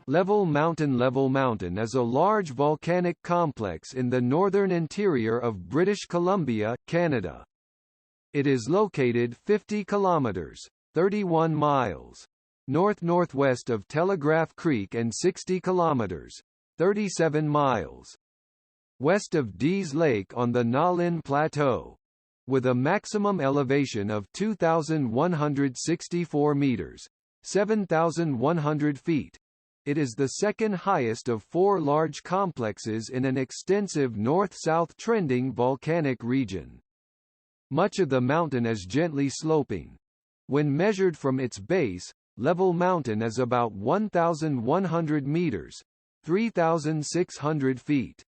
Level Mountain is a large volcanic complex in the northern interior of British Columbia, Canada. It is located 50 kilometers (31 miles) north-northwest of Telegraph Creek and 60 kilometers (37 miles) west of Dease Lake on the Nahlin Plateau. With a maximum elevation of 2,164 meters (7,100 feet), it is the second highest of four large complexes in an extensive north-south trending volcanic region. Much of the mountain is gently sloping. When measured from its base, Level Mountain is about 1,100 meters (3,600 feet)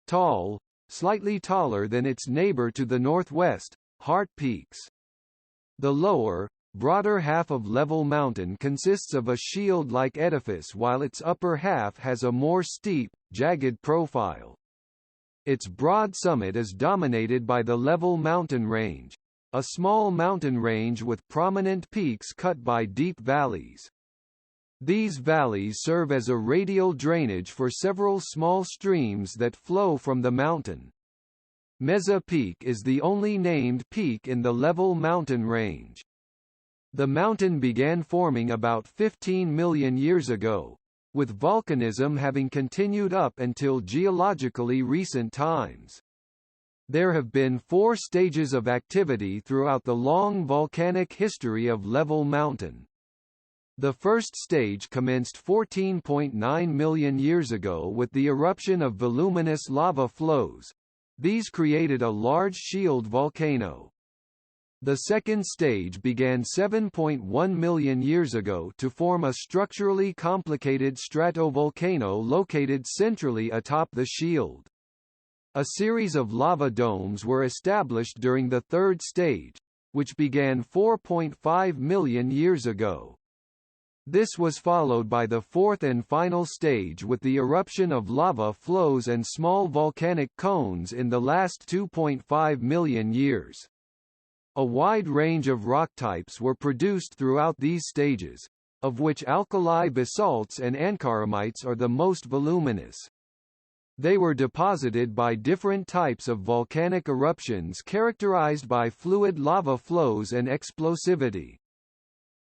tall, slightly taller than its neighbor to the northwest, Heart Peaks. The lower, broader half of Level Mountain consists of a shield-like edifice while its upper half has a more steep, jagged profile. Its broad summit is dominated by the Level Mountain Range, a small mountain range with prominent peaks cut by deep valleys. These valleys serve as a radial drainage for several small streams that flow from the mountain. Meszah Peak is the only named peak in the Level Mountain Range. The mountain began forming about 15 million years ago, with volcanism having continued up until geologically recent times. There have been 4 stages of activity throughout the long volcanic history of Level Mountain. The first stage commenced 14.9 million years ago with the eruption of voluminous lava flows. These created a large shield volcano. The second stage began 7.1 million years ago to form a structurally complicated stratovolcano located centrally atop the shield. A series of lava domes were established during the third stage, which began 4.5 million years ago. This was followed by the fourth and final stage with the eruption of lava flows and small volcanic cones in the last 2.5 million years. A wide range of rock types were produced throughout these stages, of which alkali basalts and ankaramites are the most voluminous. They were deposited by different types of volcanic eruptions characterized by fluid lava flows and explosivity.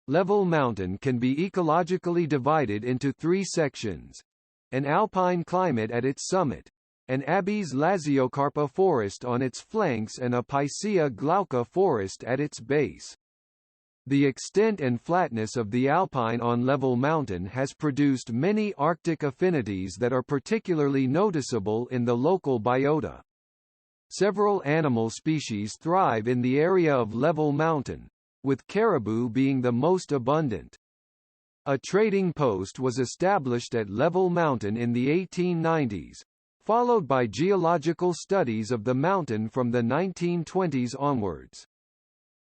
Level Mountain can be ecologically divided into 3 sections: an alpine climate at its summit, an Abies laziocarpa forest on its flanks and a Picea glauca forest at its base. The extent and flatness of the alpine on Level Mountain has produced many Arctic affinities that are particularly noticeable in the local biota. Several animal species thrive in the area of Level Mountain, with caribou being the most abundant. A trading post was established at Level Mountain in the 1890s, followed by geological studies of the mountain from the 1920s onwards.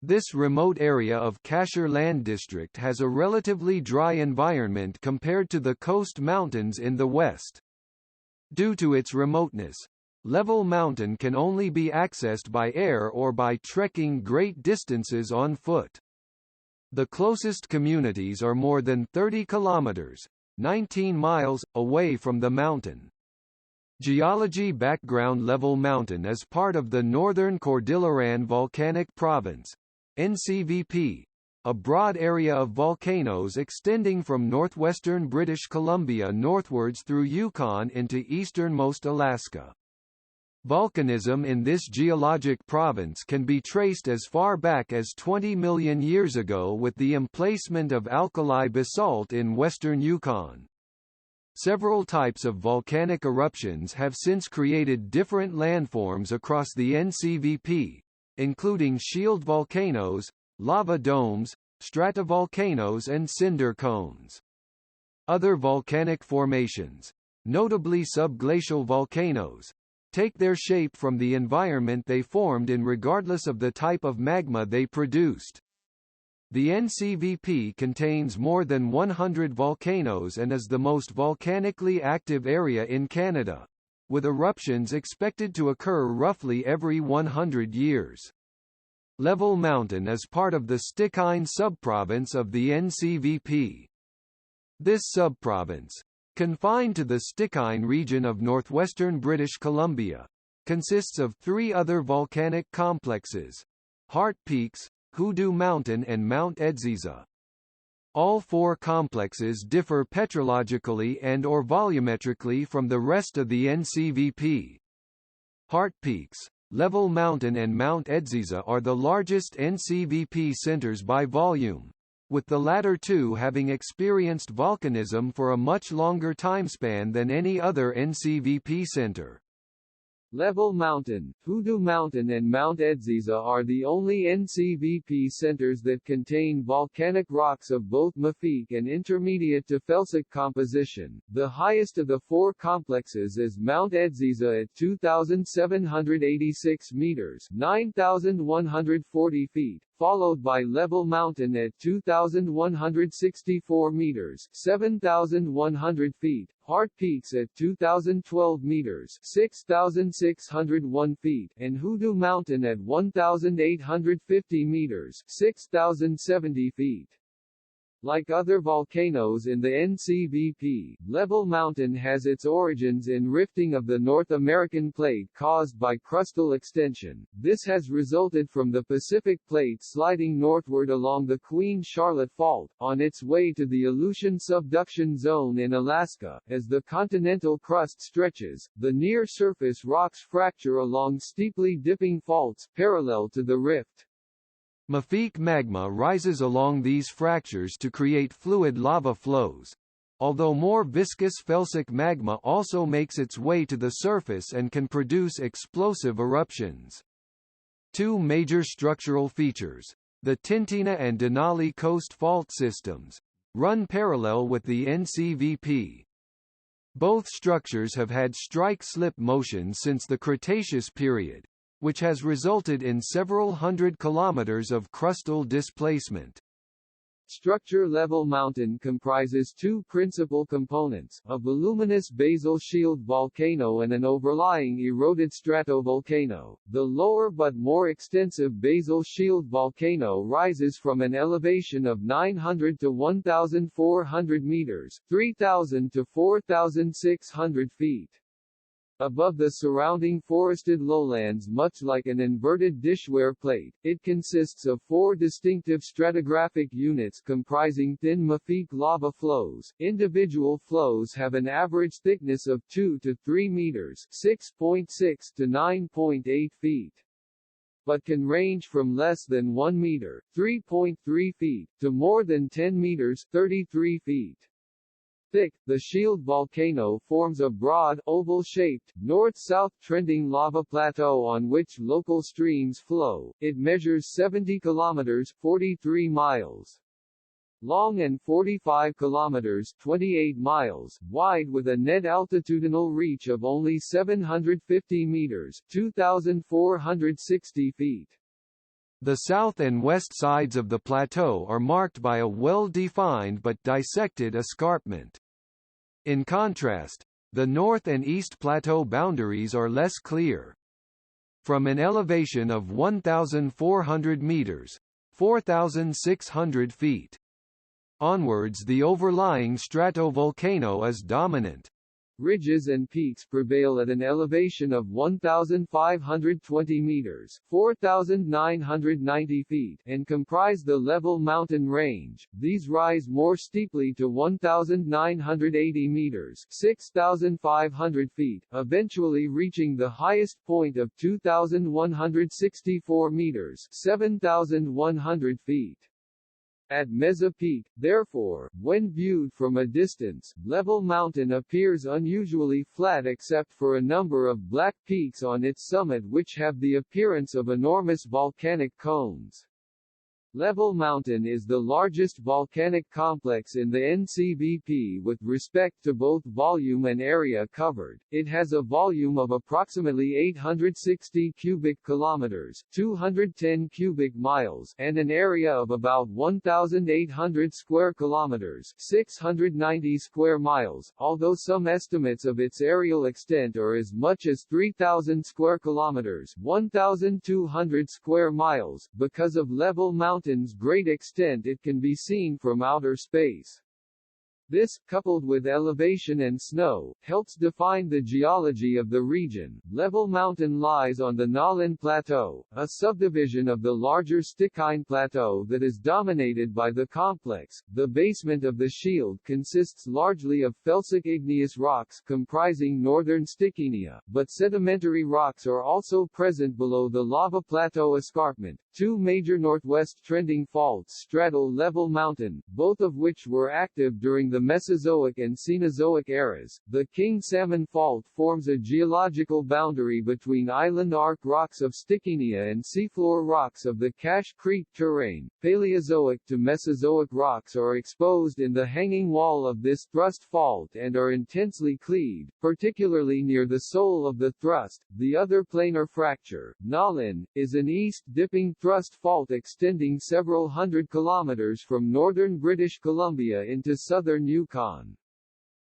This remote area of Cassiar Land District has a relatively dry environment compared to the coast mountains in the west. Due to its remoteness, Level Mountain can only be accessed by air or by trekking great distances on foot. The closest communities are more than 30 kilometers, 19 miles, away from the mountain. Geology background: Level Mountain is part of the Northern Cordilleran Volcanic Province, NCVP, a broad area of volcanoes extending from northwestern British Columbia northwards through Yukon into easternmost Alaska. Volcanism in this geologic province can be traced as far back as 20 million years ago with the emplacement of alkali basalt in western Yukon. Several types of volcanic eruptions have since created different landforms across the NCVP, including shield volcanoes, lava domes, stratovolcanoes and cinder cones. Other volcanic formations, notably subglacial volcanoes, take their shape from the environment they formed in regardless of the type of magma they produced. The NCVP contains more than 100 volcanoes and is the most volcanically active area in Canada, with eruptions expected to occur roughly every 100 years. Level Mountain is part of the Stikine subprovince of the NCVP. This subprovince, confined to the Stikine region of northwestern British Columbia, consists of three other volcanic complexes: Heart Peaks, Hoodoo Mountain and Mount Edziza. All four complexes differ petrologically and/or volumetrically from the rest of the NCVP. Heart Peaks, Level Mountain and Mount Edziza are the largest NCVP centers by volume, with the latter two having experienced volcanism for a much longer timespan than any other NCVP center. Level Mountain, Hoodoo Mountain and Mount Edziza are the only NCVP centers that contain volcanic rocks of both mafic and intermediate to felsic composition. The highest of the four complexes is Mount Edziza at 2,786 meters (9,140 feet), followed by Level Mountain at 2,164 meters (7,100 feet), Heart Peaks at 2,012 meters (6,601 feet), and Hoodoo Mountain at 1,850 meters (6,070 feet). Like other volcanoes in the NCVP, Level Mountain has its origins in rifting of the North American plate caused by crustal extension. This has resulted from the Pacific plate sliding northward along the Queen Charlotte Fault, on its way to the Aleutian subduction zone in Alaska. As the continental crust stretches, the near-surface rocks fracture along steeply dipping faults, parallel to the rift. Mafic magma rises along these fractures to create fluid lava flows, although more viscous felsic magma also makes its way to the surface and can produce explosive eruptions. Two major structural features, the Tintina and Denali coast fault systems, run parallel with the NCVP. Both structures have had strike-slip motion since the Cretaceous period, which has resulted in several hundred kilometers of crustal displacement. Structure Level Mountain comprises two principal components, a voluminous basal shield volcano and an overlying eroded stratovolcano. The lower but more extensive basal shield volcano rises from an elevation of 900 to 1,400 meters, 3,000 to 4,600 feet. Above the surrounding forested lowlands, much like an inverted dishware plate, it consists of four distinctive stratigraphic units comprising thin mafic lava flows. Individual flows have an average thickness of 2 to 3 meters (6.6 to 9.8 feet), but can range from less than 1 meter (3.3 feet) to more than 10 meters (33 feet). Thick, the shield volcano forms a broad, oval-shaped, north-south trending lava plateau on which local streams flow. It measures 70 kilometers (43 miles) long and 45 kilometers (28 miles) wide, with a net altitudinal reach of only 750 meters (2,460 feet). The south and west sides of the plateau are marked by a well-defined but dissected escarpment. In contrast, the north and east plateau boundaries are less clear. From an elevation of 1,400 meters (4,600 feet) onwards, the overlying stratovolcano is dominant. Ridges and peaks prevail at an elevation of 1,520 meters (4,990 feet) and comprise the Level Mountain Range. These rise more steeply to 1,980 meters (6,500 feet), eventually reaching the highest point of 2,164 meters (7,100 feet). At Meszah Peak, therefore, when viewed from a distance, Level Mountain appears unusually flat except for a number of black peaks on its summit which have the appearance of enormous volcanic cones. Level Mountain is the largest volcanic complex in the NCVP with respect to both volume and area covered. It has a volume of approximately 860 cubic kilometers, 210 cubic miles, and an area of about 1,800 square kilometers, 690 square miles, although some estimates of its areal extent are as much as 3,000 square kilometers, 1,200 square miles. Because of Level Mountain's great extent, it can be seen from outer space. This, coupled with elevation and snow, helps define the geology of the region. Level Mountain lies on the Nahlin Plateau, a subdivision of the larger Stikine Plateau that is dominated by the complex. The basement of the shield consists largely of Felsic Igneous rocks comprising northern Stikinia, but sedimentary rocks are also present below the lava plateau escarpment. Two major northwest trending faults straddle Level Mountain, both of which were active during the Mesozoic and Cenozoic eras. The King Salmon Fault forms a geological boundary between island arc rocks of Stikinia and seafloor rocks of the Cache Creek terrain. Paleozoic to Mesozoic rocks are exposed in the hanging wall of this thrust fault and are intensely cleaved, particularly near the sole of the thrust. The other planar fracture, Nahlin, is an east-dipping thrust fault extending several hundred kilometers from northern British Columbia into southern Yukon.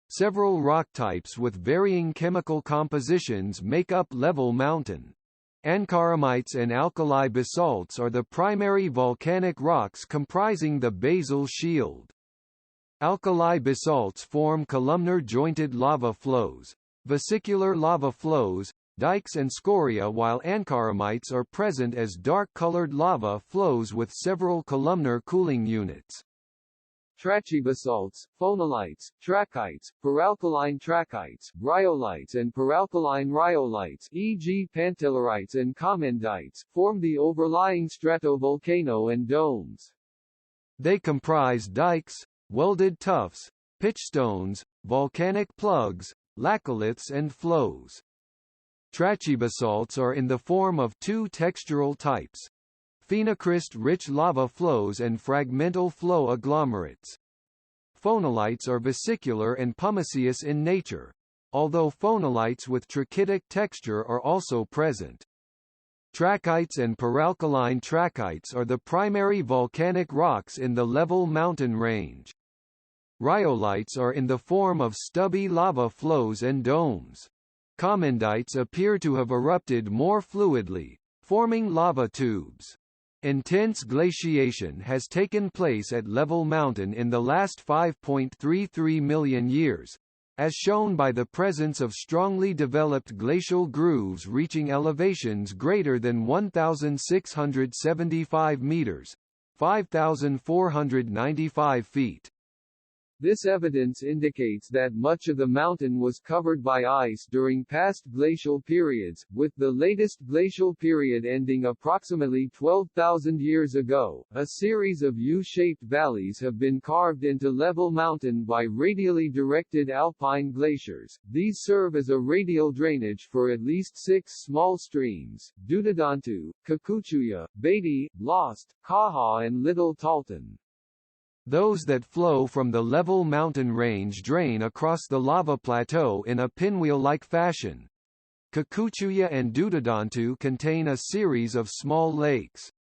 Several rock types with varying chemical compositions make up Level Mountain. Ankaramites and alkali basalts are the primary volcanic rocks comprising the basal shield. Alkali basalts form columnar jointed lava flows, vesicular lava flows, dikes and scoria, while ankaramites are present as dark-colored lava flows with several columnar cooling units. Trachybasalts, phonolites, trachytes, paralkaline trachytes, rhyolites and paralkaline rhyolites, e.g. pantellarites and commendites, form the overlying stratovolcano and domes. They comprise dikes, welded tuffs, pitchstones, volcanic plugs, laccoliths and flows. Trachybasalts are in the form of two textural types: phenocryst-rich lava flows and fragmental flow agglomerates. Phonolites are vesicular and pumiceous in nature, although phonolites with trachytic texture are also present. Trachytes and paralkaline trachytes are the primary volcanic rocks in the Level Mountain range. Rhyolites are in the form of stubby lava flows and domes. Commendites appear to have erupted more fluidly, forming lava tubes. Intense glaciation has taken place at Level Mountain in the last 5.33 million years, as shown by the presence of strongly developed glacial grooves reaching elevations greater than 1,675 meters, 5,495 feet. This evidence indicates that much of the mountain was covered by ice during past glacial periods, with the latest glacial period ending approximately 12,000 years ago. A series of U-shaped valleys have been carved into Level Mountain by radially directed alpine glaciers. These serve as a radial drainage for at least 6 small streams: Dudadantu, Kakuchuya, Beatty, Lost, Kaha and Little Talton. Those that flow from the Level Mountain range drain across the lava plateau in a pinwheel-like fashion. Kakuchuya and Dudadantu contain a series of small lakes.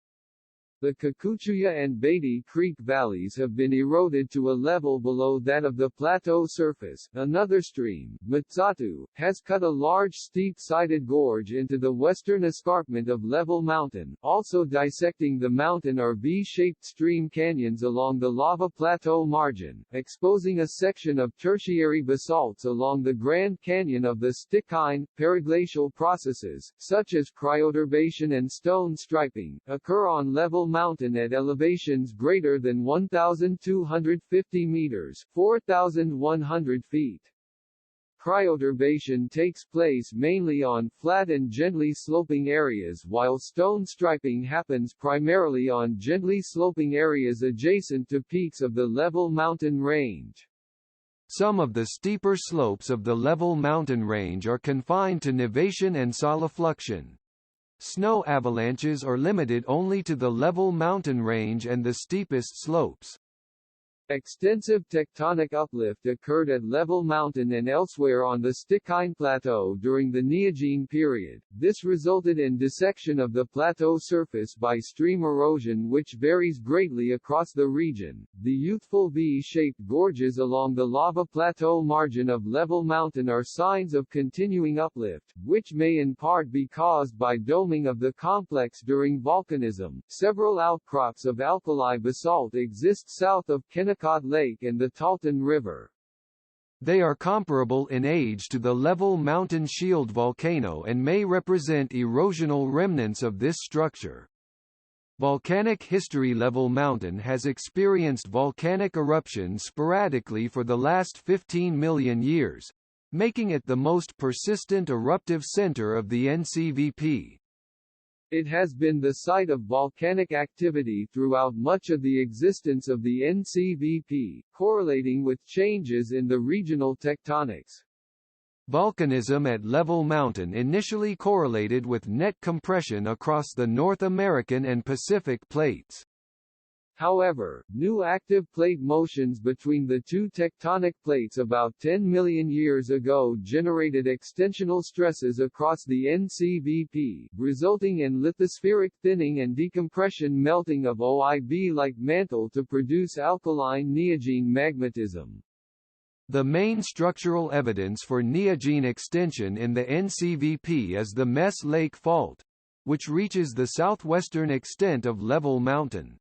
The Kakuchuya and Beatty Creek valleys have been eroded to a level below that of the plateau surface. Another stream, Metsatu, has cut a large steep-sided gorge into the western escarpment of Level Mountain. Also dissecting the mountain are V-shaped stream canyons along the lava plateau margin, exposing a section of tertiary basalts along the Grand Canyon of the Stikine. Periglacial processes, such as cryoturbation and stone striping, occur on Level Mountain at elevations greater than 1,250 meters, 4,100 feet. Cryoturbation takes place mainly on flat and gently sloping areas, while stone striping happens primarily on gently sloping areas adjacent to peaks of the Level Mountain range. Some of the steeper slopes of the Level Mountain range are confined to nivation and solifluction. Snow avalanches are limited only to the Level Mountain range and the steepest slopes. Extensive tectonic uplift occurred at Level Mountain and elsewhere on the Stikine Plateau during the Neogene period. This resulted in dissection of the plateau surface by stream erosion, which varies greatly across the region. The youthful V-shaped gorges along the lava plateau margin of Level Mountain are signs of continuing uplift, which may in part be caused by doming of the complex during volcanism. Several outcrops of alkali basalt exist south of Kennebec Kennecott Lake and the Talton River. They are comparable in age to the Level Mountain Shield volcano and may represent erosional remnants of this structure. Volcanic history. Level Mountain has experienced volcanic eruptions sporadically for the last 15 million years, making it the most persistent eruptive center of the NCVP. It has been the site of volcanic activity throughout much of the existence of the NCVP, correlating with changes in the regional tectonics. Volcanism at Level Mountain initially correlated with net compression across the North American and Pacific plates. However, new active plate motions between the two tectonic plates about 10 million years ago generated extensional stresses across the NCVP, resulting in lithospheric thinning and decompression melting of OIB-like mantle to produce alkaline neogene magmatism. The main structural evidence for neogene extension in the NCVP is the Meszah Lake Fault, which reaches the southwestern extent of Level Mountain.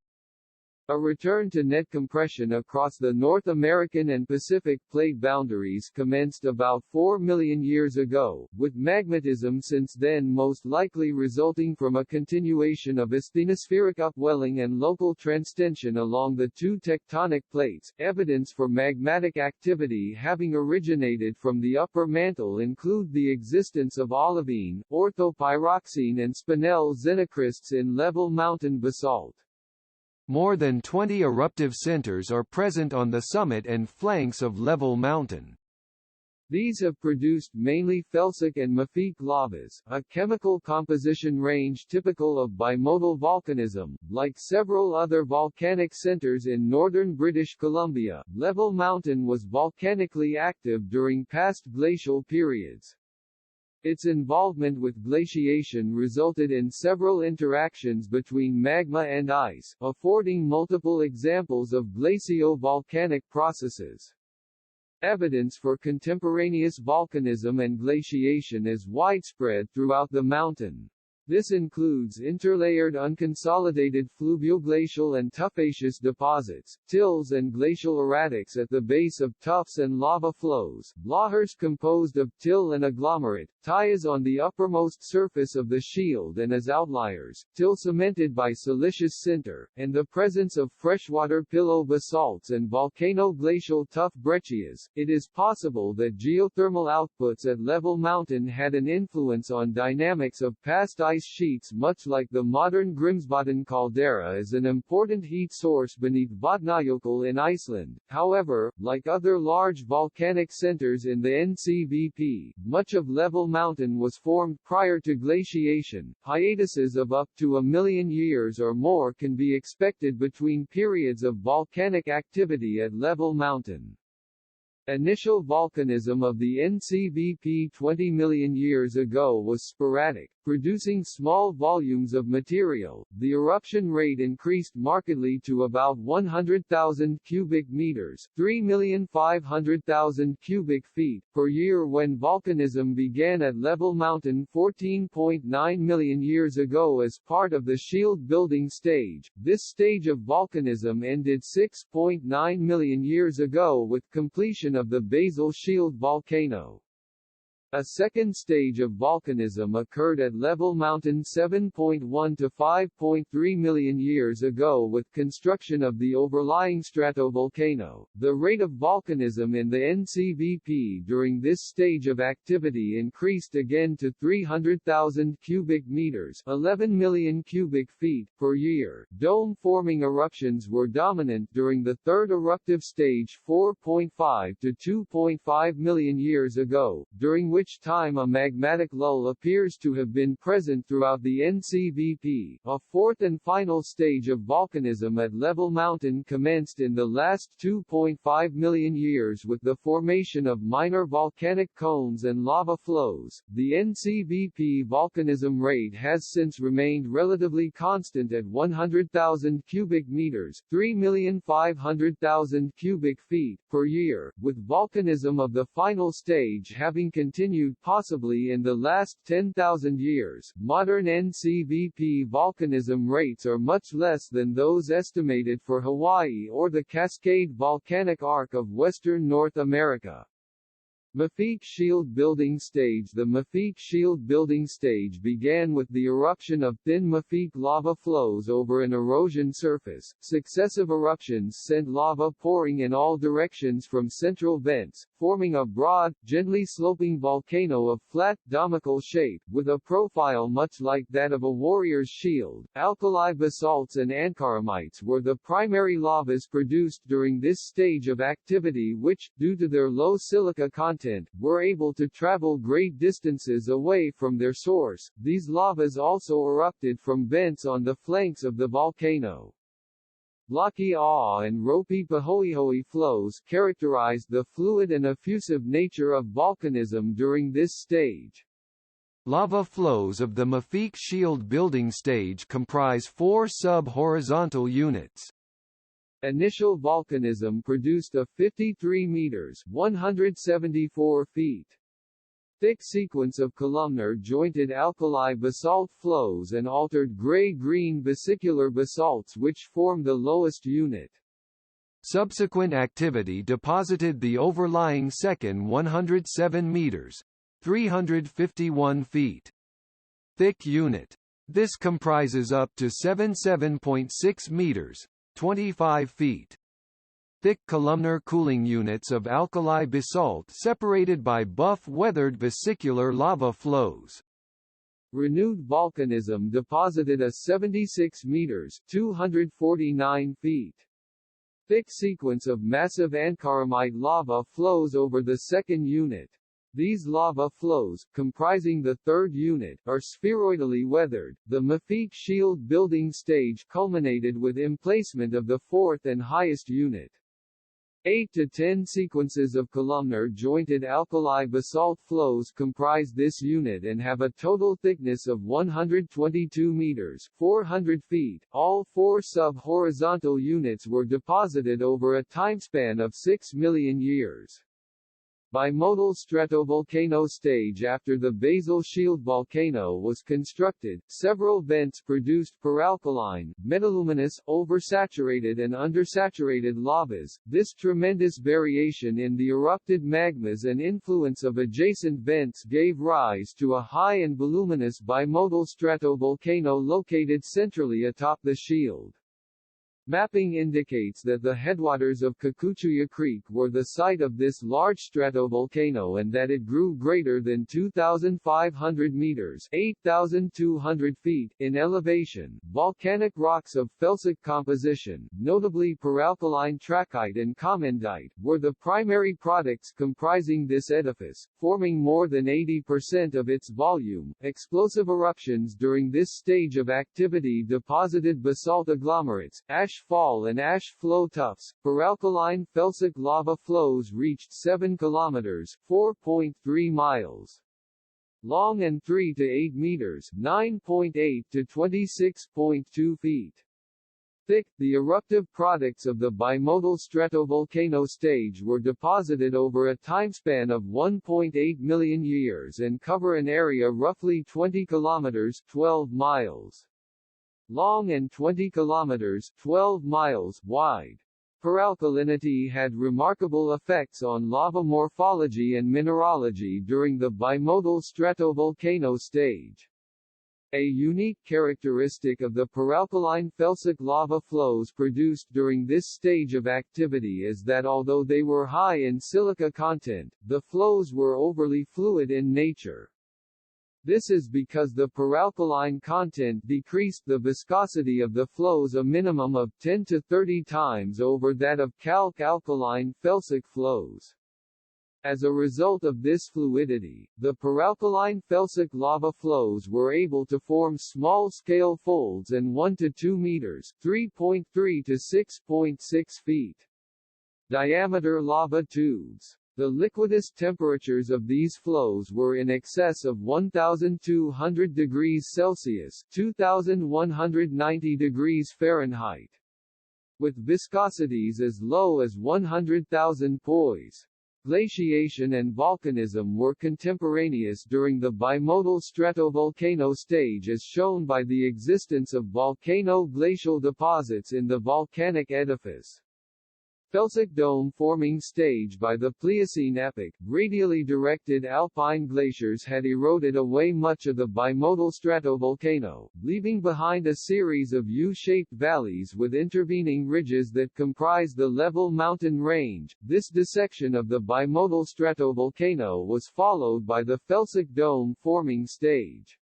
A return to net compression across the North American and Pacific plate boundaries commenced about 4 million years ago, with magmatism since then most likely resulting from a continuation of asthenospheric upwelling and local transtension along the two tectonic plates. Evidence for magmatic activity having originated from the upper mantle include the existence of olivine, orthopyroxene and spinel xenocrysts in Level Mountain basalt. More than 20 eruptive centers are present on the summit and flanks of Level Mountain. These have produced mainly felsic and mafic lavas, a chemical composition range typical of bimodal volcanism. Like several other volcanic centers in northern British Columbia, Level Mountain was volcanically active during past glacial periods. Its involvement with glaciation resulted in several interactions between magma and ice, affording multiple examples of glacio-volcanic processes. Evidence for contemporaneous volcanism and glaciation is widespread throughout the mountain. This includes interlayered unconsolidated fluvioglacial and tufaceous deposits, tills and glacial erratics at the base of tuffs and lava flows, lahars composed of till and agglomerate, tayas on the uppermost surface of the shield and as outliers, till cemented by siliceous sinter, and the presence of freshwater pillow basalts and volcano-glacial tuff breccias. It is possible that geothermal outputs at Level Mountain had an influence on dynamics of past ice sheets, much like the modern Grimsbotn caldera is an important heat source beneath Vatnajökull in Iceland. However, like other large volcanic centers in the NCVP, much of Level Mountain was formed prior to glaciation. Hiatuses of up to 1 million years or more can be expected between periods of volcanic activity at Level Mountain. Initial volcanism of the NCVP 20 million years ago was sporadic, producing small volumes of material. The eruption rate increased markedly to about 100,000 cubic meters, 3,500,000 cubic feet per year when volcanism began at Level Mountain 14.9 million years ago as part of the shield building stage. This stage of volcanism ended 6.9 million years ago with completion of the basal shield volcano. A second stage of volcanism occurred at Level Mountain 7.1 to 5.3 million years ago with construction of the overlying stratovolcano. The rate of volcanism in the NCVP during this stage of activity increased again to 300,000 cubic meters, 11 million cubic feet per year. Dome-forming eruptions were dominant during the third eruptive stage 4.5 to 2.5 million years ago, during which time a magmatic lull appears to have been present throughout the NCVP. A fourth and final stage of volcanism at Level Mountain commenced in the last 2.5 million years with the formation of minor volcanic cones and lava flows. The NCVP volcanism rate has since remained relatively constant at 100,000 cubic meters, 3,500,000 cubic feet per year, with volcanism of the final stage having continued continued possibly in the last 10,000 years. Modern NCVP volcanism rates are much less than those estimated for Hawaii or the Cascade Volcanic Arc of western North America. Meszah Shield Building Stage. The Meszah Shield Building Stage began with the eruption of thin Meszah lava flows over an erosion surface. Successive eruptions sent lava pouring in all directions from central vents, forming a broad, gently sloping volcano of flat, domical shape, with a profile much like that of a warrior's shield. Alkali basalts and ankaramites were the primary lavas produced during this stage of activity which, due to their low silica content, were able to travel great distances away from their source. These lavas also erupted from vents on the flanks of the volcano. Blocky Awe and Ropi Pahoehoe flows characterized the fluid and effusive nature of volcanism during this stage. Lava flows of the Meszah Shield Building Stage comprise 4 sub-horizontal units. Initial volcanism produced a 53 meters (174 feet) thick sequence of columnar jointed alkali basalt flows and altered gray-green vesicular basalts which form the lowest unit. Subsequent activity deposited the overlying second 107 meters (351 feet) thick unit. This comprises up to 7.6 meters 25 feet. Thick columnar cooling units of alkali basalt separated by buff weathered vesicular lava flows. Renewed volcanism deposited a 76 meters 249 feet thick sequence of massive ankaramite lava flows over the second unit. These lava flows, comprising the third unit, are spheroidally weathered. The Meszah Shield Building Stage culminated with emplacement of the fourth and highest unit. 8 to 10 sequences of columnar jointed alkali basalt flows comprise this unit and have a total thickness of 122 meters 400 feet. All 4 sub-horizontal units were deposited over a timespan of 6 million years. Bimodal stratovolcano stage. After the basal shield volcano was constructed, several vents produced peralkaline, metaluminous, oversaturated and undersaturated lavas. This tremendous variation in the erupted magmas and influence of adjacent vents gave rise to a high and voluminous bimodal stratovolcano located centrally atop the shield. Mapping indicates that the headwaters of Kakuchuya Creek were the site of this large stratovolcano and that it grew greater than 2,500 meters (8,200 feet) in elevation. Volcanic rocks of felsic composition, notably peralkaline trachyte and commendite, were the primary products comprising this edifice, forming more than 80% of its volume. Explosive eruptions during this stage of activity deposited basalt agglomerates, ash fall and ash flow tuffs. Peralkaline felsic lava flows reached 7 kilometers (4.3 miles) long and 3 to 8 meters (9.8 to 26.2 feet) thick. The eruptive products of the bimodal stratovolcano stage were deposited over a timespan of 1.8 million years and cover an area roughly 20 kilometers (12 miles) long and 20 kilometers (12 miles) wide. Peralkalinity had remarkable effects on lava morphology and mineralogy during the bimodal stratovolcano stage. A unique characteristic of the peralkaline felsic lava flows produced during this stage of activity is that although they were high in silica content, the flows were overly fluid in nature. This is because the peralkaline content decreased the viscosity of the flows a minimum of 10 to 30 times over that of calc-alkaline felsic flows. As a result of this fluidity, the peralkaline felsic lava flows were able to form small-scale folds and 1 to 2 meters (3.3 to 6.6 feet) diameter lava tubes. The liquidus temperatures of these flows were in excess of 1,200 degrees Celsius (2,190 degrees Fahrenheit), with viscosities as low as 100,000 poise. Glaciation and volcanism were contemporaneous during the bimodal stratovolcano stage, as shown by the existence of volcano-glacial deposits in the volcanic edifice. Felsic dome-forming stage by the Pliocene epoch, radially directed alpine glaciers had eroded away much of the bimodal stratovolcano, leaving behind a series of U-shaped valleys with intervening ridges that comprise the level mountain range. This dissection of the bimodal stratovolcano was followed by the Felsic dome-forming stage.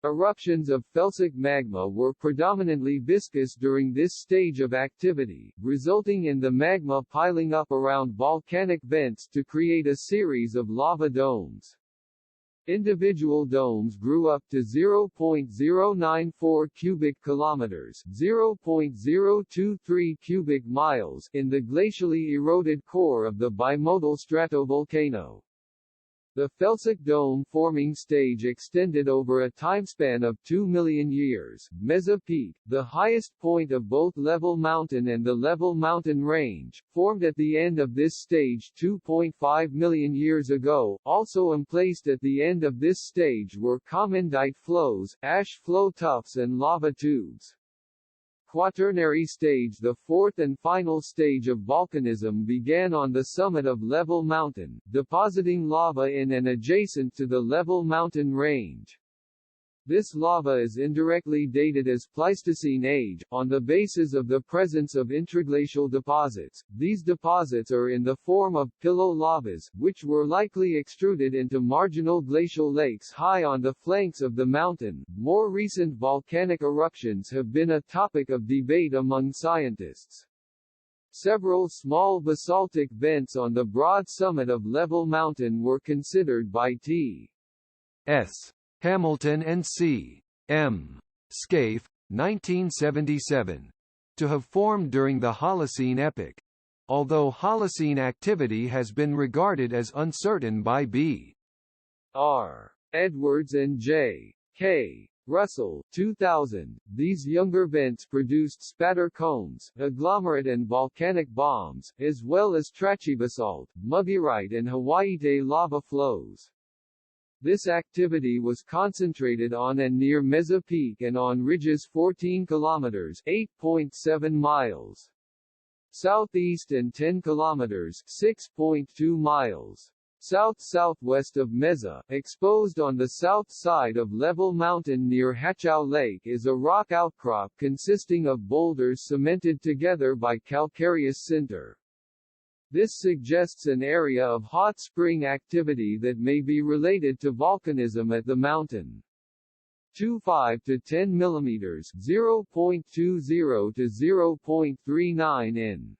Eruptions of felsic magma were predominantly viscous during this stage of activity, resulting in the magma piling up around volcanic vents to create a series of lava domes. Individual domes grew up to 0.094 cubic kilometers, 0.023 cubic miles in the glacially eroded core of the bimodal stratovolcano. The Felsic dome-forming stage extended over a timespan of 2 million years. Meszah Peak, the highest point of both Level Mountain and the Level Mountain Range, formed at the end of this stage 2.5 million years ago. Also emplaced at the end of this stage were commendite flows, ash flow tufts and lava tubes. Quaternary stage. The fourth and final stage of volcanism began on the summit of Level Mountain, depositing lava in and adjacent to the Level Mountain range. This lava is indirectly dated as Pleistocene age, on the basis of the presence of intraglacial deposits. These deposits are in the form of pillow lavas, which were likely extruded into marginal glacial lakes high on the flanks of the mountain. More recent volcanic eruptions have been a topic of debate among scientists. Several small basaltic vents on the broad summit of Level Mountain were considered by T.S. Hamilton and C.M. Scaife, 1977, to have formed during the Holocene epoch, although Holocene activity has been regarded as uncertain by B.R. Edwards and J.K. Russell, 2000. These younger vents produced spatter cones, agglomerate and volcanic bombs, as well as trachybasalt, muggerite and Hawaiite lava flows. This activity was concentrated on and near Meszah Peak and on ridges 14 kilometers (8.7 miles) southeast and 10 kilometers (6.2 miles) south-southwest of Meszah. Exposed on the south side of Level Mountain near Hachau Lake is a rock outcrop consisting of boulders cemented together by calcareous sinter. This suggests an area of hot spring activity that may be related to volcanism at the mountain. 2.5 to 10 mm (0.20 to 0.39 in).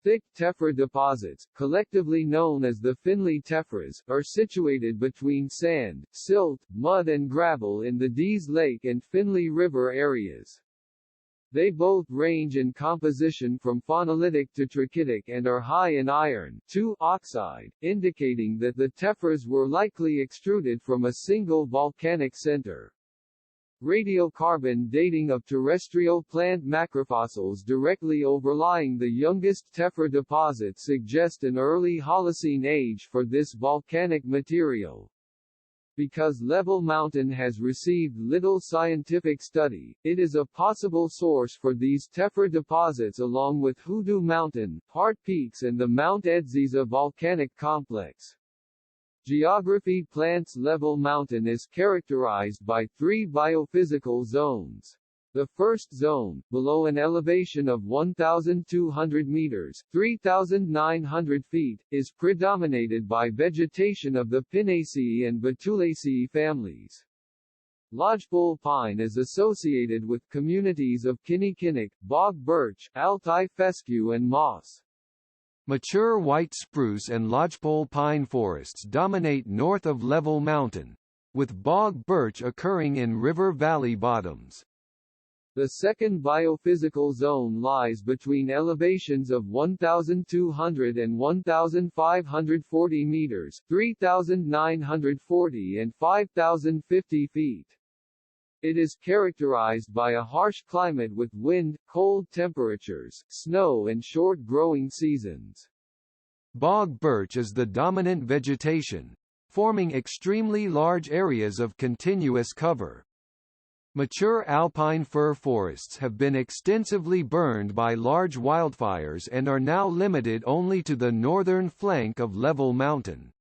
Thick tephra deposits, collectively known as the Finley tephras, are situated between sand, silt, mud and gravel in the Dease Lake and Finley River areas. They both range in composition from phonolitic to trachytic and are high in iron oxide, indicating that the tephras were likely extruded from a single volcanic center. Radiocarbon dating of terrestrial plant macrofossils directly overlying the youngest tephra deposit suggest an early Holocene age for this volcanic material. Because Level Mountain has received little scientific study, it is a possible source for these tephra deposits along with Hoodoo Mountain, Heart Peaks and the Mount Edziza volcanic complex. Geography. Plants. Level Mountain is characterized by three biophysical zones. The first zone, below an elevation of 1,200 meters (3,900 feet), is predominated by vegetation of the Pinaceae and Betulaceae families. Lodgepole pine is associated with communities of kinnikinnick, bog birch, Altai fescue and moss. Mature white spruce and lodgepole pine forests dominate north of Level Mountain, with bog birch occurring in river valley bottoms. The second biophysical zone lies between elevations of 1,200 and 1,540 meters (3,940 and 5,050 feet). It is characterized by a harsh climate with wind, cold temperatures, snow and short growing seasons. Bog birch is the dominant vegetation, forming extremely large areas of continuous cover. Mature alpine fir forests have been extensively burned by large wildfires and are now limited only to the northern flank of Level Mountain.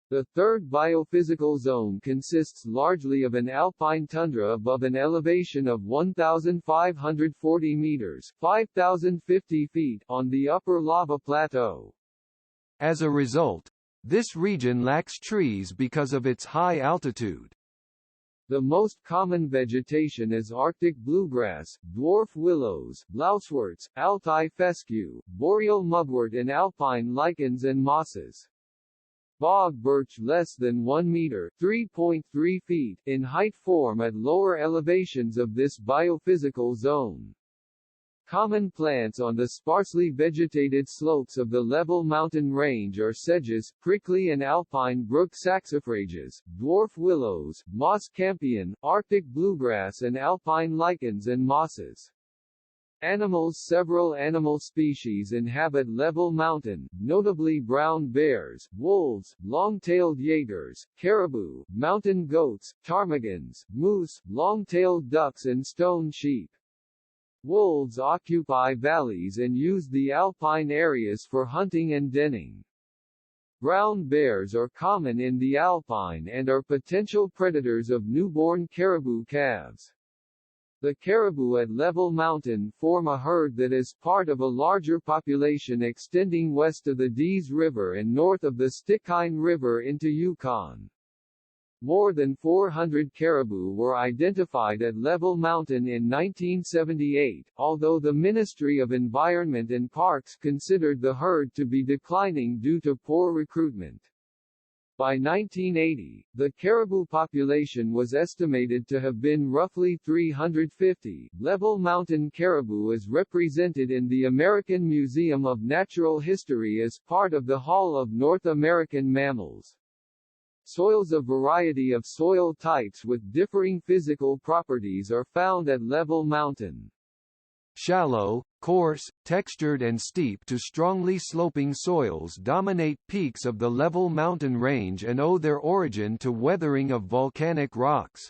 The third biophysical zone consists largely of an alpine tundra above an elevation of 1,540 meters (5,050 feet) on the upper lava plateau. As a result, this region lacks trees because of its high altitude. The most common vegetation is Arctic bluegrass, dwarf willows, louseworts, Altai fescue, boreal mugwort and alpine lichens and mosses. Bog birch less than 1 meter (3.3 feet) in height form at lower elevations of this biophysical zone. Common plants on the sparsely vegetated slopes of the Level Mountain range are sedges, prickly and alpine brook saxifrages, dwarf willows, moss campion, Arctic bluegrass and alpine lichens and mosses. Animals. Several animal species inhabit Level Mountain, notably brown bears, wolves, long-tailed jaegers, caribou, mountain goats, ptarmigans, moose, long-tailed ducks and stone sheep. Wolves occupy valleys and use the alpine areas for hunting and denning. Brown bears are common in the alpine and are potential predators of newborn caribou calves. The caribou at Level Mountain form a herd that is part of a larger population extending west of the Dease River and north of the Stikine River into Yukon. More than 400 caribou were identified at Level Mountain in 1978, although the Ministry of Environment and Parks considered the herd to be declining due to poor recruitment. By 1980, the caribou population was estimated to have been roughly 350. Level Mountain caribou is represented in the American Museum of Natural History as part of the Hall of North American Mammals. Soils. A variety of soil types with differing physical properties are found at Level Mountain. Shallow, coarse, textured and steep to strongly sloping soils dominate peaks of the Level Mountain range and owe their origin to weathering of volcanic rocks.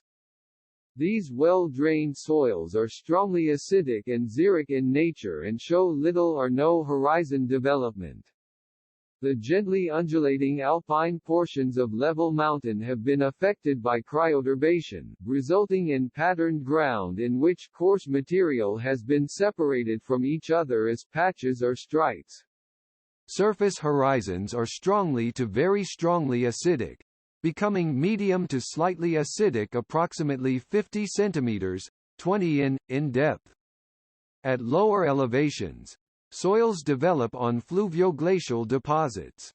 These well-drained soils are strongly acidic and xeric in nature and show little or no horizon development. The gently undulating alpine portions of Level Mountain have been affected by cryoturbation, resulting in patterned ground in which coarse material has been separated from each other as patches or stripes. Surface horizons are strongly to very strongly acidic, becoming medium to slightly acidic approximately 50 cm, 20 in depth. At lower elevations, soils develop on fluvioglacial deposits.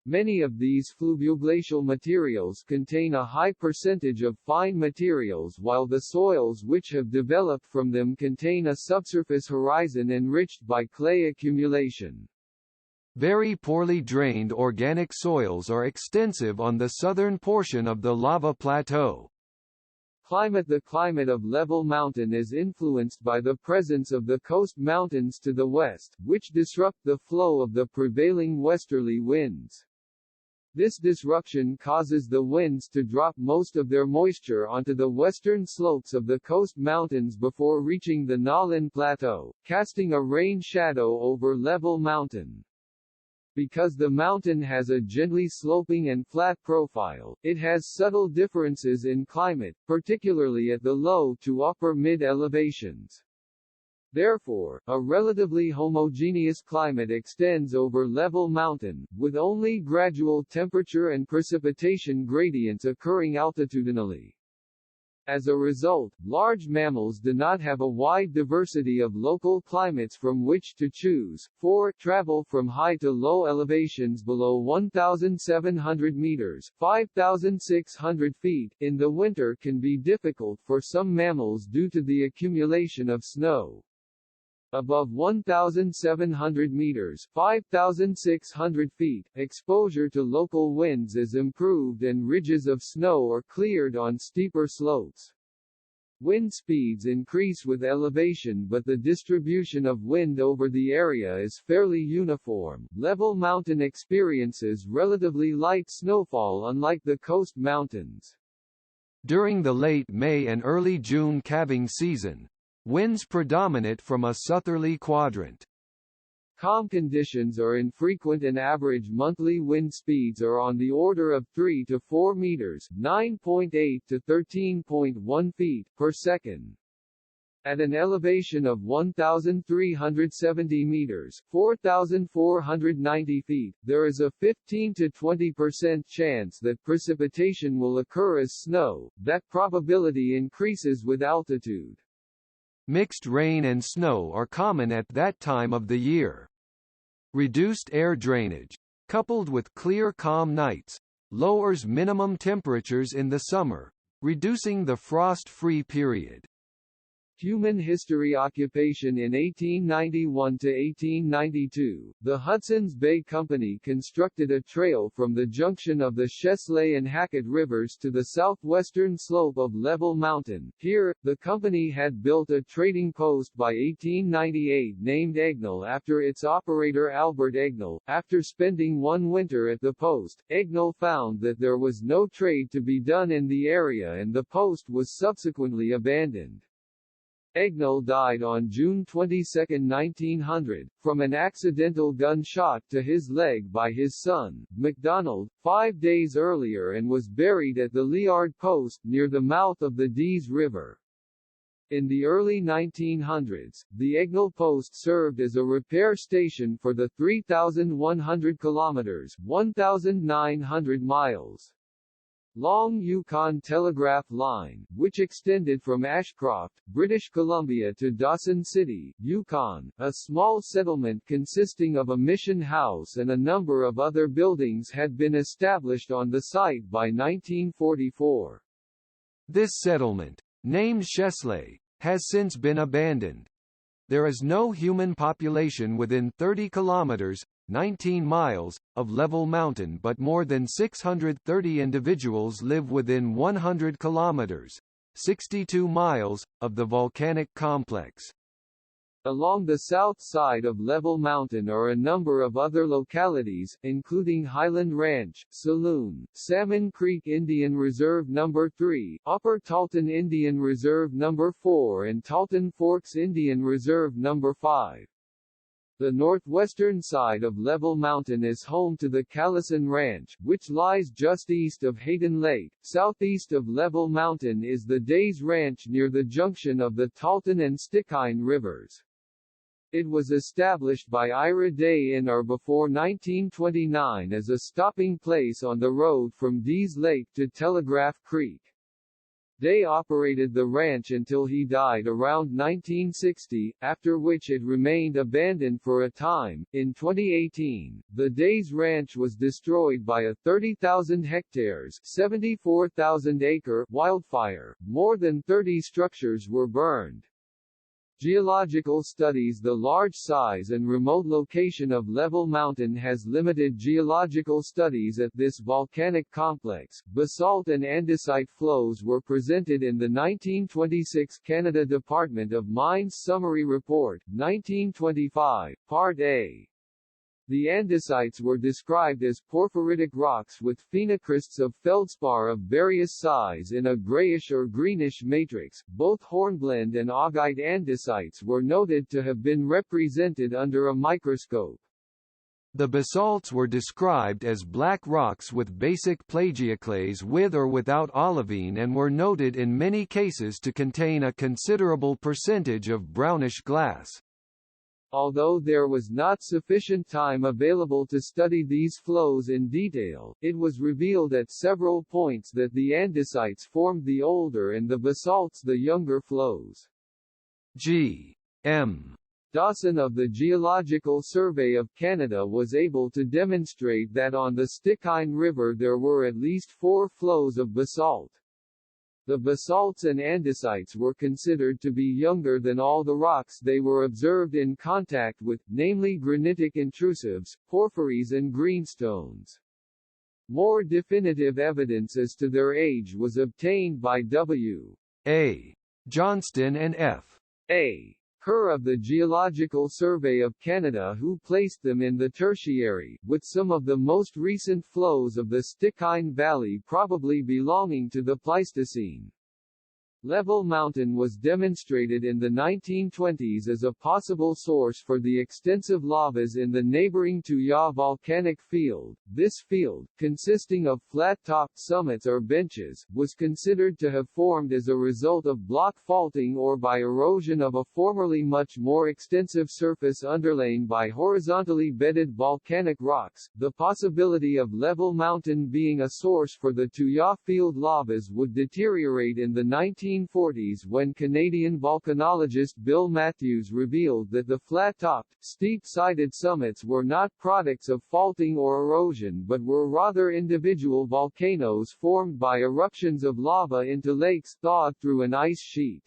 Many of these fluvioglacial materials contain a high percentage of fine materials while the soils which have developed from them contain a subsurface horizon enriched by clay accumulation. Very poorly drained organic soils are extensive on the southern portion of the lava plateau. Climate. The climate of Level Mountain is influenced by the presence of the coast mountains to the west, which disrupt the flow of the prevailing westerly winds. This disruption causes the winds to drop most of their moisture onto the western slopes of the coast mountains before reaching the Nahlin Plateau, casting a rain shadow over Level Mountain. Because the mountain has a gently sloping and flat profile, it has subtle differences in climate, particularly at the low to upper mid-elevations. Therefore, a relatively homogeneous climate extends over Level Mountain, with only gradual temperature and precipitation gradients occurring altitudinally. As a result, large mammals do not have a wide diversity of local climates from which to choose. Travel from high to low elevations below 1,700 meters (5,600 feet) in the winter can be difficult for some mammals due to the accumulation of snow. Above 1,700 meters (5,600 feet), exposure to local winds is improved and ridges of snow are cleared on steeper slopes. Wind speeds increase with elevation, but the distribution of wind over the area is fairly uniform. Level mountain experiences relatively light snowfall unlike the coast mountains. During the late May and early June calving season, winds predominate from a southerly quadrant. Calm conditions are infrequent and average monthly wind speeds are on the order of 3 to 4 meters (9.8 to 13.1 feet) per second. At an elevation of 1,370 meters (4,490 feet), there is a 15 to 20% chance that precipitation will occur as snow. That probability increases with altitude. Mixed rain and snow are common at that time of the year. Reduced air drainage, coupled with clear calm nights, lowers minimum temperatures in the summer, reducing the frost-free period. Human history. Occupation. In 1891 to 1892, the Hudson's Bay Company constructed a trail from the junction of the Chesley and Hackett rivers to the southwestern slope of Level Mountain. Here, the company had built a trading post by 1898 named Egnell after its operator Albert Egnell. After spending one winter at the post, Egnell found that there was no trade to be done in the area and the post was subsequently abandoned. Egnell died on June 22, 1900, from an accidental gunshot to his leg by his son, MacDonald, 5 days earlier and was buried at the Liard Post near the mouth of the Dease River. In the early 1900s, the Egnell Post served as a repair station for the 3,100 kilometers (1,900 miles) long Yukon Telegraph Line, which extended from Ashcroft, British Columbia to Dawson City, Yukon. A small settlement consisting of a mission house and a number of other buildings had been established on the site by 1944. This settlement, named Chesley, has since been abandoned. There is no human population within 30 kilometers, 19 miles, of Level Mountain, but more than 630 individuals live within 100 kilometers, 62 miles, of the volcanic complex. Along the south side of Level Mountain are a number of other localities, including Highland Ranch, Saloon, Salmon Creek Indian Reserve No. 3, Upper Talton Indian Reserve No. 4 and Talton Forks Indian Reserve No. 5. The northwestern side of Level Mountain is home to the Callison Ranch, which lies just east of Hayden Lake. Southeast of Level Mountain is the Dease Ranch near the junction of the Talton and Stikine rivers. It was established by Ira Day in or before 1929 as a stopping place on the road from Dease Lake to Telegraph Creek. Day operated the ranch until he died around 1960, after which it remained abandoned for a time. In 2018, the Dease Ranch was destroyed by a 30,000 hectares (74,000 acre) wildfire. More than 30 structures were burned. Geological studies. The large size and remote location of Level Mountain has limited geological studies at this volcanic complex. Basalt and andesite flows were presented in the 1926 Canada Department of Mines Summary Report, 1925, Part A. The andesites were described as porphyritic rocks with phenocrysts of feldspar of various size in a grayish or greenish matrix. Both hornblende and augite andesites were noted to have been represented under a microscope. The basalts were described as black rocks with basic plagioclase with or without olivine and were noted in many cases to contain a considerable percentage of brownish glass. Although there was not sufficient time available to study these flows in detail, it was revealed at several points that the andesites formed the older and the basalts the younger flows. G. M. Dawson of the Geological Survey of Canada was able to demonstrate that on the Stikine River there were at least 4 flows of basalt. The basalts and andesites were considered to be younger than all the rocks they were observed in contact with, namely granitic intrusives, porphyries and greenstones. More definitive evidence as to their age was obtained by W. A. Johnston and F. A. Kerr of the Geological Survey of Canada, who placed them in the Tertiary, with some of the most recent flows of the Stikine Valley probably belonging to the Pleistocene. Level Mountain was demonstrated in the 1920s as a possible source for the extensive lavas in the neighboring Tuya volcanic field. This field, consisting of flat-topped summits or benches, was considered to have formed as a result of block faulting or by erosion of a formerly much more extensive surface underlain by horizontally bedded volcanic rocks. The possibility of Level Mountain being a source for the Tuya field lavas would deteriorate in the 1940s when Canadian volcanologist Bill Matthews revealed that the flat-topped, steep-sided summits were not products of faulting or erosion but were rather individual volcanoes formed by eruptions of lava into lakes thawed through an ice sheet.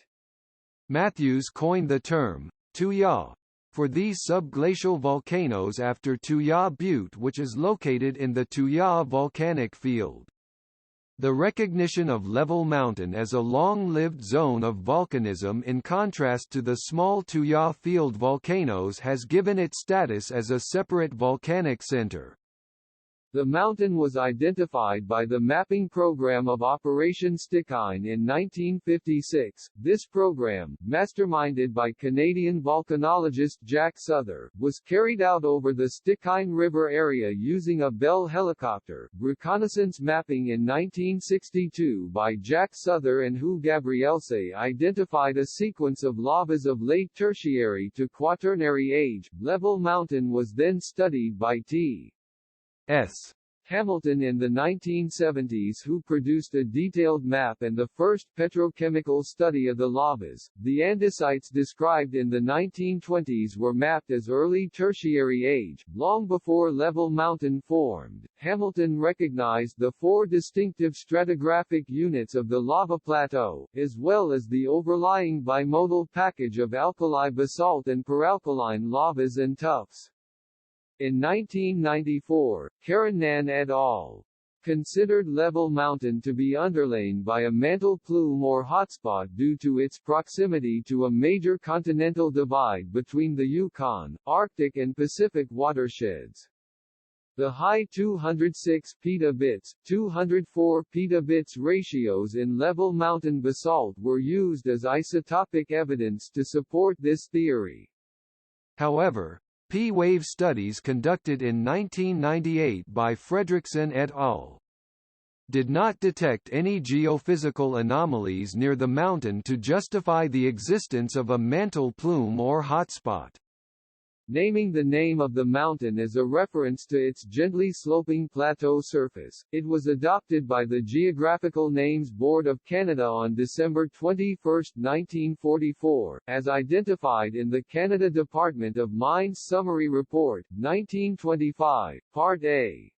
Matthews coined the term, Tuya, for these subglacial volcanoes after Tuya Butte, which is located in the Tuya volcanic field. The recognition of Level Mountain as a long-lived zone of volcanism in contrast to the small Tuya field volcanoes has given it status as a separate volcanic center. The mountain was identified by the Mapping Program of Operation Stikine in 1956. This program, masterminded by Canadian volcanologist Jack Souther, was carried out over the Stikine River area using a Bell helicopter. Reconnaissance mapping in 1962 by Jack Souther and Hugh Gabrielse identified a sequence of lavas of late Tertiary to Quaternary age. Level Mountain was then studied by T.S. Hamilton in the 1970s, who produced a detailed map and the first petrochemical study of the lavas. The andesites described in the 1920s were mapped as early Tertiary age, long before Level Mountain formed. Hamilton recognized the four distinctive stratigraphic units of the lava plateau, as well as the overlying bimodal package of alkali basalt and peralkaline lavas and tuffs. In 1994, Karanan et al. Considered Level Mountain to be underlain by a mantle plume or hotspot due to its proximity to a major continental divide between the Yukon, Arctic and Pacific watersheds. The high 206 petabits, 204 petabits ratios in Level Mountain basalt were used as isotopic evidence to support this theory. However, P-wave studies conducted in 1998 by Fredrickson et al. did not detect any geophysical anomalies near the mountain to justify the existence of a mantle plume or hotspot. Naming the name of the mountain as a reference to its gently sloping plateau surface, it was adopted by the Geographical Names Board of Canada on December 21, 1944, as identified in the Canada Department of Mines Summary Report, 1925, Part A.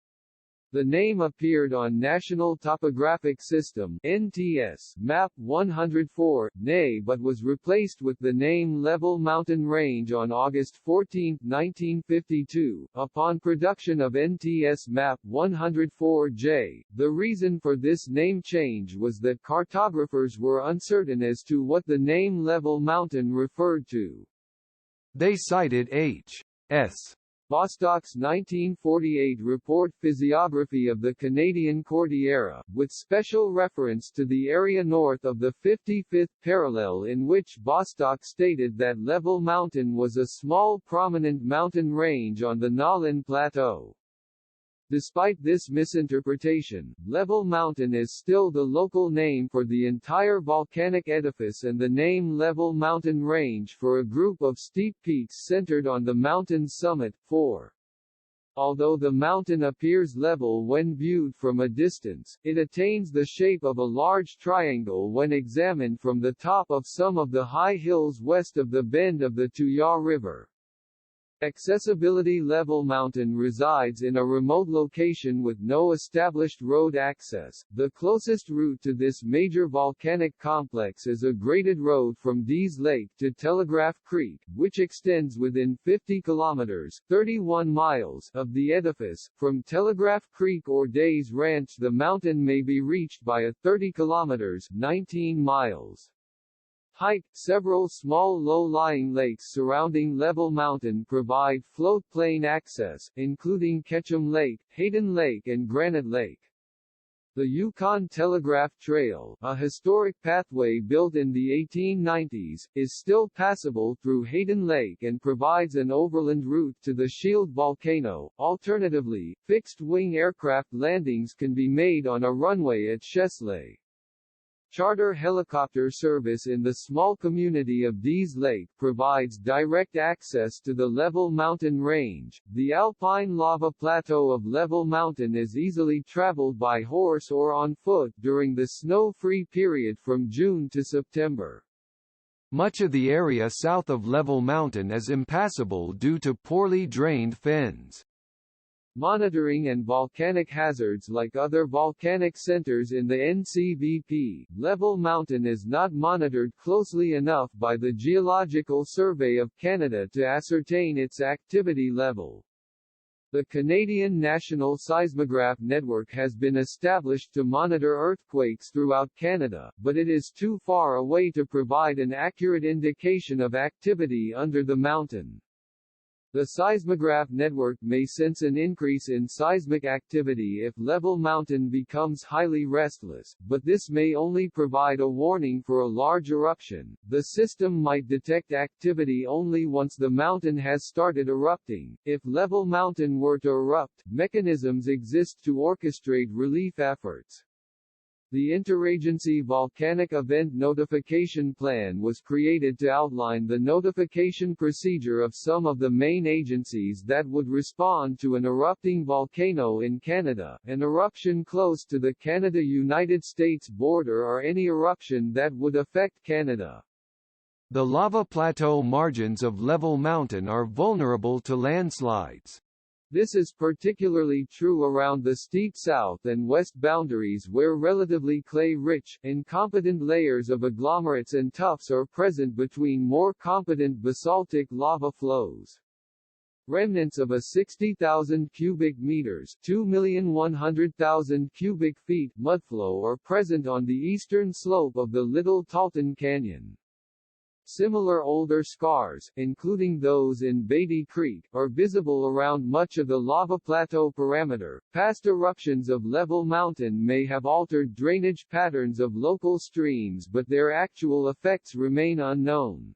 The name appeared on National Topographic System (NTS) Map 104, NA, but was replaced with the name Level Mountain Range on August 14, 1952, upon production of NTS Map 104J. The reason for this name change was that cartographers were uncertain as to what the name Level Mountain referred to. They cited H.S. Bostock's 1948 report Physiography of the Canadian Cordillera, with special reference to the area north of the 55th parallel, in which Bostock stated that Level Mountain was a small prominent mountain range on the Nahlin Plateau. Despite this misinterpretation, Level Mountain is still the local name for the entire volcanic edifice and the name Level Mountain Range for a group of steep peaks centered on the mountain's summit. 4. Although the mountain appears level when viewed from a distance, it attains the shape of a large triangle when examined from the top of some of the high hills west of the bend of the Tuya River. Accessibility: Level Mountain resides in a remote location with no established road access. The closest route to this major volcanic complex is a graded road from Dease Lake to Telegraph Creek, which extends within 50 kilometers (31 miles) of the edifice. From Telegraph Creek or Days Ranch, the mountain may be reached by a 30 kilometers (19 miles) Height. Several small low-lying lakes surrounding Level Mountain provide floatplane access, including Ketchum Lake, Hayden Lake and Granite Lake. The Yukon Telegraph Trail, a historic pathway built in the 1890s, is still passable through Hayden Lake and provides an overland route to the Shield volcano. Alternatively, fixed-wing aircraft landings can be made on a runway at Chesley. Charter helicopter service in the small community of Dease Lake provides direct access to the Level Mountain range. The alpine lava plateau of Level Mountain is easily traveled by horse or on foot during the snow-free period from June to September. Much of the area south of Level Mountain is impassable due to poorly drained fens. Monitoring and volcanic hazards. Like other volcanic centers in the NCVP, Level Mountain is not monitored closely enough by the Geological Survey of Canada to ascertain its activity level. The Canadian National Seismograph Network has been established to monitor earthquakes throughout Canada, but it is too far away to provide an accurate indication of activity under the mountain. The seismograph network may sense an increase in seismic activity if Level Mountain becomes highly restless, but this may only provide a warning for a large eruption. The system might detect activity only once the mountain has started erupting. If Level Mountain were to erupt, mechanisms exist to orchestrate relief efforts. The Interagency Volcanic Event Notification Plan was created to outline the notification procedure of some of the main agencies that would respond to an erupting volcano in Canada, an eruption close to the Canada-United States border or any eruption that would affect Canada. The lava plateau margins of Level Mountain are vulnerable to landslides. This is particularly true around the steep south and west boundaries where relatively clay-rich, incompetent layers of agglomerates and tuffs are present between more competent basaltic lava flows. Remnants of a 60,000 cubic meters (2,100,000 cubic feet) mudflow are present on the eastern slope of the Little Talton Canyon. Similar older scars, including those in Beatty Creek, are visible around much of the lava plateau parameter. Past eruptions of Level Mountain may have altered drainage patterns of local streams, but their actual effects remain unknown.